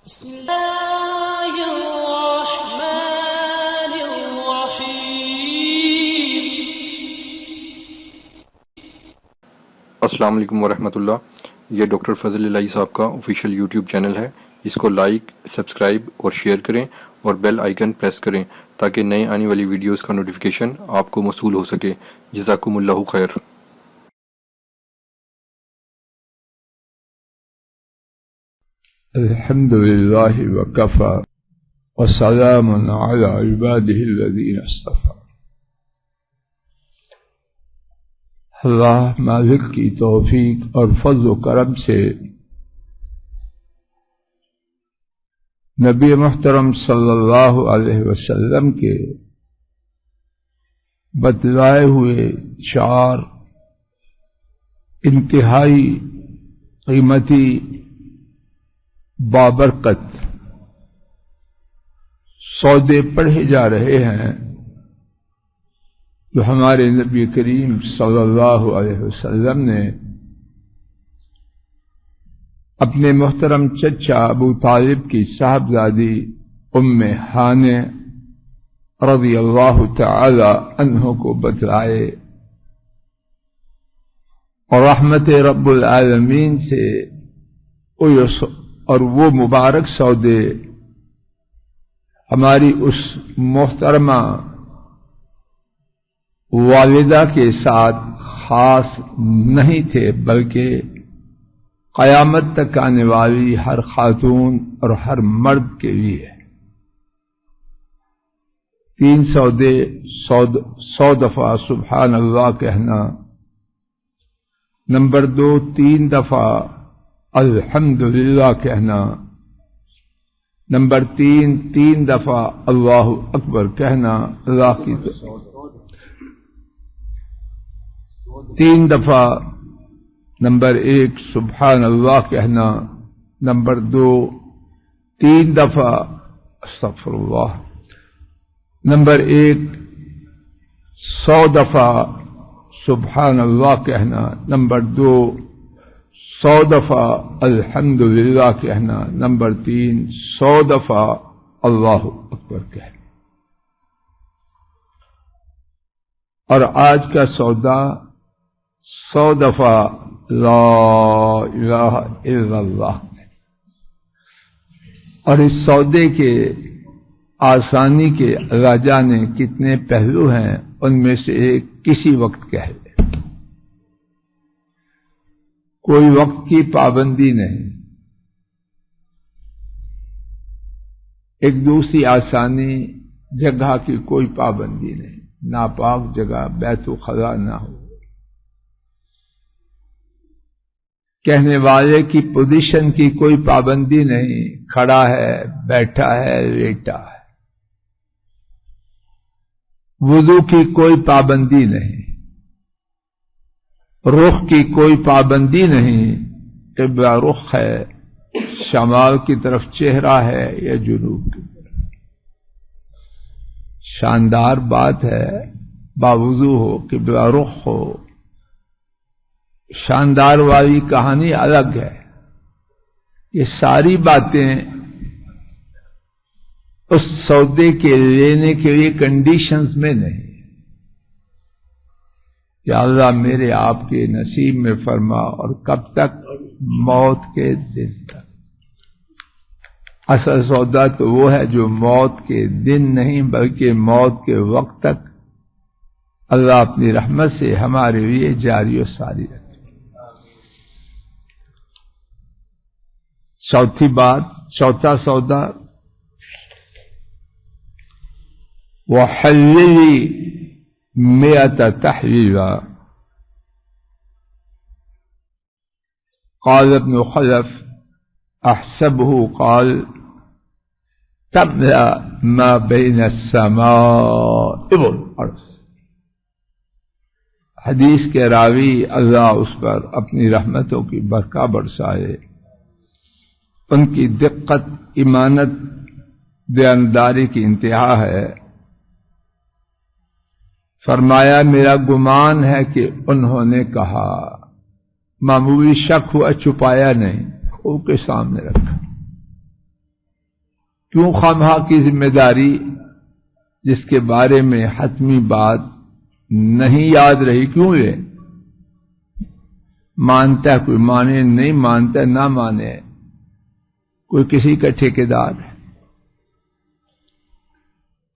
بسم الله الرحمن الرحيم. السلام علیکم ورحمۃ اللہ. یہ ڈاکٹر فضل الہی صاحب کا آفیشیل یوٹیوب چینل ہے. اس کو لائک، سبسکرائب اور شیئر کریں اور بیل آئیکن پریس کریں تاکہ نئے آنے والی ویڈیوز کا نوٹیفیکیشن آپ کو موصول ہو سکے. جزاکم اللہ خیر. الحمد للہ وکفى وسلام علی عباده الذین اصطفى. اللہ مالک کی توفیق اور فضل و کرم سے نبی محترم صلی اللہ علیہ وسلم کے بتلائے ہوئے چار انتہائی قیمتی بابرکت سودے پڑھے جا رہے ہیں جو ہمارے نبی کریم صلی اللہ علیہ وسلم نے اپنے محترم چچا ابو طالب کی صاحبزادی ام ہانہ رضی اللہ تعالی عنہ کو بتلائے اور رحمت رب العالمین سے اور وہ مبارک سودے ہماری اس محترمہ والدہ کے ساتھ خاص نہیں تھے بلکہ قیامت تک آنے والی ہر خاتون اور ہر مرد کے لیے. 3 سودے 100 دفعہ سبحان اللہ کہنا. نمبر 2 3 دفعہ الحمدللہ کہنا. نمبر 3 دفعہ اللہ اکبر کہنا. اللہ کی 3 دفعہ نمبر 1 سبحان اللہ کہنا. نمبر 2 3 دفعہ استغفر اللہ. نمبر 1 100 دفعہ سبحان اللہ کہنا. نمبر 2 100 دفعہ الحمدللہ کہنا. نمبر 3 100 دفعہ اللہ اکبر کہنا. اور آج کا سودا 100 دفعہ لا الہ الا اللہ. اور اس سودے کے آسانی کے اللہ جانے کتنے پہلو ہیں، ان میں سے ایک کسی وقت کہہ لے. کوئی وقت کی پابندی نہیں. ایک دوسری آسانی جگہ کی کوئی پابندی نہیں. ناپاک جگہ بیت الخلا نہ ہو. کہنے والے کی پوزیشن کی کوئی پابندی نہیں. کھڑا ہے، بیٹھا ہے، لیٹا ہے. وضو کی کوئی پابندی نہیں. رخ کی کوئی پابندی نہیں. قبلہ رخ ہے، شمال کی طرف چہرہ ہے یا جنوب کی طرف. شاندار بات ہے، باوضو ہو، قبلہ رخ ہو. شاندار والی کہانی الگ ہے. یہ ساری باتیں اس سودے کے لینے کے لیے کنڈیشنز میں نہیں. یا اللہ میرے آپ کے نصیب میں فرما. اور کب تک؟ موت کے دن تک. اصل سودا تو وہ ہے جو موت کے دن نہیں بلکہ موت کے وقت تک اللہ اپنی رحمت سے ہمارے لیے جاری و ساری رکھے. چوتھی بات، چوتھا سودا وحللی 100 تحلیلا. قال ابن خلف احسبه قال تملا ما بين السماء والارض. حدیث کے راوی اللہ اس پر اپنی رحمتوں کی برکہ برسائے. ان کی دقت، ایمانت، دیانتداری کی انتہا ہے. فرمایا میرا گمان ہے کہ انہوں نے کہا. معمولی شک ہوا، چھپایا نہیں، خوب کے سامنے رکھا. کیوں خواہاں کی ذمہ داری جس کے بارے میں حتمی بات نہیں یاد رہی کیوں لے؟ مانتا ہے کوئی مانے، نہیں مانتا ہے نہ مانے، کوئی کسی کا ٹھیکیدار ہے۔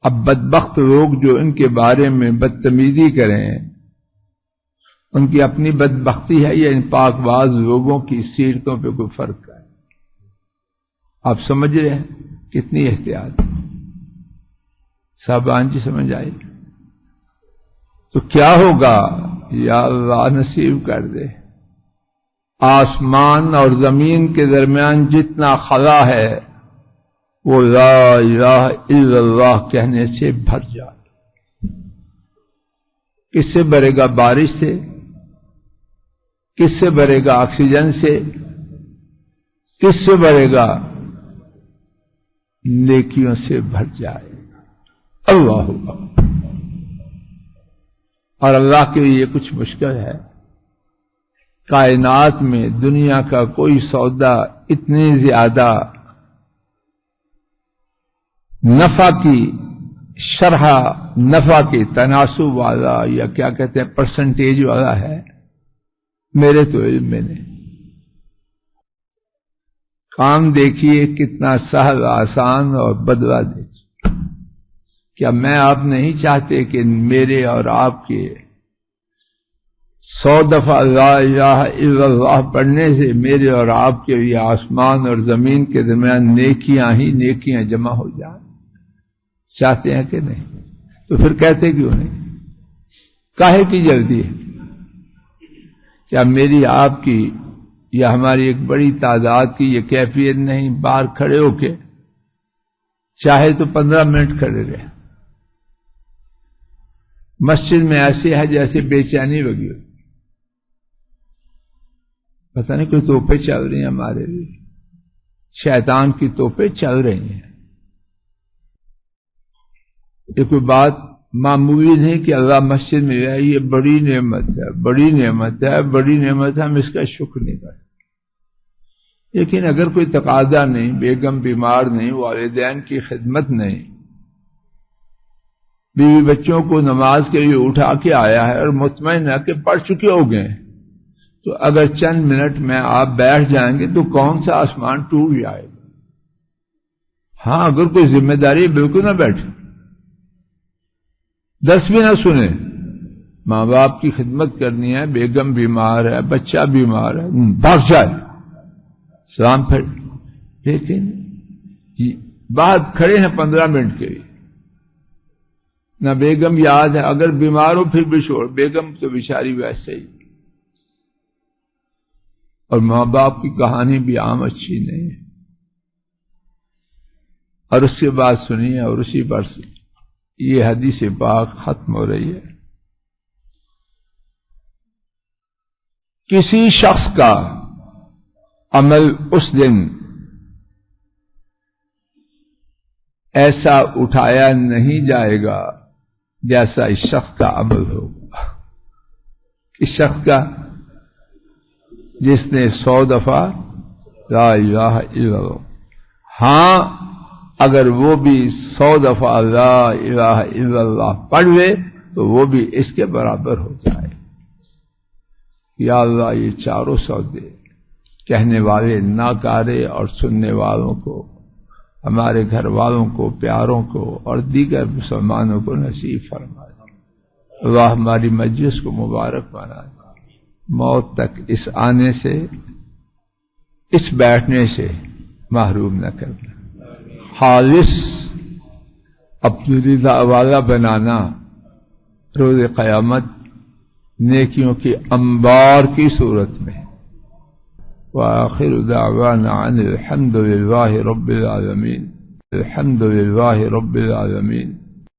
اب بدبخت لوگ جو ان کے بارے میں بدتمیزی کریں، ان کی اپنی بدبختی ہے یا ان پاک باز لوگوں کی سیرتوں پہ کوئی فرق ہے؟ آپ سمجھ رہے ہیں کتنی احتیاط؟ صاحبان جی سمجھ آئی؟ تو کیا ہوگا؟ یا اللہ نصیب کر دے آسمان اور زمین کے درمیان جتنا خلا ہے وہ لا الہ الا اللہ کہنے سے بھر جائے۔ کس سے بھرے گا؟ بارش سے؟ کس سے بھرے گا؟ آکسیجن سے؟ کس سے بھرے گا؟ نیکیوں سے بھر جائے۔ اللہ اکبر۔ اور اللہ کے لیے کچھ مشکل ہے؟ کائنات میں دنیا کا کوئی سودا اتنی زیادہ نفع کی شرح، نفع کے تناسب والا یا کیا کہتے ہیں پرسنٹیج والا ہے؟ میرے تو علم میں نہیں۔ کام دیکھیے کتنا سہل، آسان اور بدلہ دیکھیے۔ کیا میں آپ نہیں چاہتے کہ میرے اور آپ کے 100 دفعہ لا الہ الا اللہ پڑھنے سے میرے اور آپ کے لیے آسمان اور زمین کے درمیان نیکیاں ہی نیکیاں جمع ہو جائیں؟ چاہتے ہیں کہ نہیں؟ تو پھر کہتے کیوں نہیں؟ کاہے کی جلدی ہے؟ کیا میری آپ کی یا ہماری ایک بڑی تعداد کی یہ کیفیت نہیں باہر کھڑے ہو کے چاہے تو 15 منٹ کھڑے رہے؟ مسجد میں ایسے ہے جیسے بے چینی لگی ہوئی، پتہ نہیں کوئی توپیں چل رہی ہیں ہمارے لیے، شیطان کی توپیں چل رہی ہیں۔ یہ کوئی بات معمولی نہیں کہ اللہ مسجد میں ہے، یہ بڑی نعمت ہے، بڑی نعمت ہے، بڑی نعمت ہے، ہم اس کا شکر نہیں کرتے۔ لیکن اگر کوئی تقاضا نہیں، بیگم بیمار نہیں، والدین کی خدمت نہیں، بیوی بچوں کو نماز کے لیے اٹھا کے آیا ہے اور مطمئن ہے کہ پڑھ چکے ہو گئے، تو اگر چند منٹ میں آپ بیٹھ جائیں گے تو کون سا آسمان ٹوٹ جائے گا؟ ہاں اگر کوئی ذمہ داری بالکل نہ بیٹھے، 10 بھی نہ سنے، ماں باپ کی خدمت کرنی ہے، بیگم بیمار ہے، بچہ بیمار ہے، بھاگ جائے سلام پھر، لیکن بعد کھڑے ہیں 15 منٹ کے لیے، نہ بیگم یاد ہے، اگر بیمار ہو پھر بھی چھوڑ، بیگم تو بیچاری ویسے ہی، اور ماں باپ کی کہانی بھی عام اچھی نہیں ہے۔ اور اس کے بعد سنیے، اور اسی پر یہ حدیث پاک ختم ہو رہی ہے۔ کسی شخص کا عمل اس دن ایسا اٹھایا نہیں جائے گا جیسا اس شخص کا عمل ہوگا۔ اس شخص کا جس نے 100 دفعہ لا الہ الا اللہ، ہاں اگر وہ بھی 100 دفعہ لا الہ الا اللہ پڑھ لے تو وہ بھی اس کے برابر ہو جائے۔ یا اللہ یہ چاروں سودے کہنے والے ناکارے اور سننے والوں کو، ہمارے گھر والوں کو، پیاروں کو اور دیگر مسلمانوں کو نصیب فرما دے۔ اللہ ہماری مجلس کو مبارک بنا دے، موت تک اس آنے سے، اس بیٹھنے سے محروم نہ کرنا، خالص اپنی رضا والا بنانا، روز قیامت نیکیوں کی انبار کی صورت میں۔ وآخر دعوانا عن الحمد للہ رب العالمین، الحمد للہ رب العالمین۔